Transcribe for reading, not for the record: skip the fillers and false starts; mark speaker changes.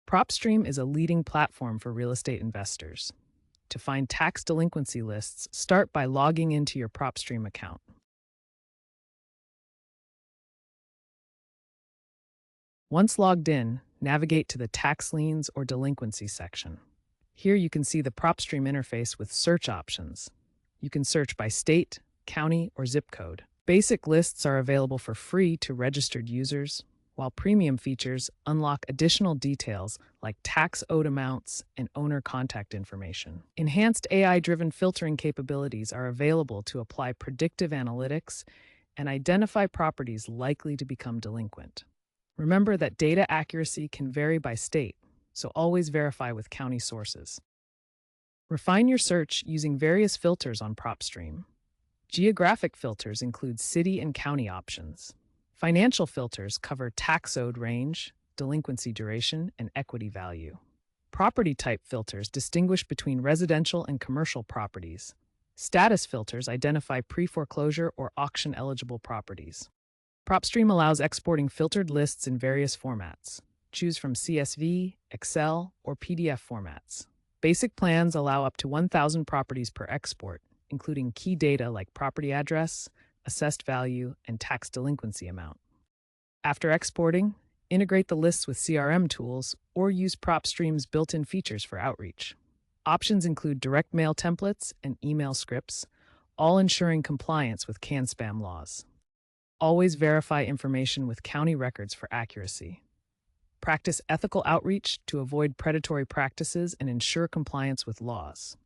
Speaker 1: PropStream is a leading platform for real estate investors. To find tax delinquency lists, start by logging into your PropStream account. Once logged in, navigate to the Tax Liens or Delinquency section. Here you can see the PropStream interface with search options. You can search by state, county, or zip code. Basic lists are available for free to registered users, while premium features unlock additional details like tax owed amounts and owner contact information. Enhanced AI-driven filtering capabilities are available to apply predictive analytics and identify properties likely to become delinquent. Remember that data accuracy can vary by state, so always verify with county sources. Refine your search using various filters on PropStream. Geographic filters include city and county options. Financial filters cover tax owed range, delinquency duration, and equity value. Property type filters distinguish between residential and commercial properties. Status filters identify pre-foreclosure or auction-eligible properties. PropStream allows exporting filtered lists in various formats. Choose from CSV, Excel, or PDF formats. Basic plans allow up to 1,000 properties per export, including key data like property address, assessed value, and tax delinquency amount. After exporting, integrate the lists with CRM tools or use PropStream's built-in features for outreach. Options include direct mail templates and email scripts, all ensuring compliance with CAN-SPAM laws. Always verify information with county records for accuracy. Practice ethical outreach to avoid predatory practices and ensure compliance with laws.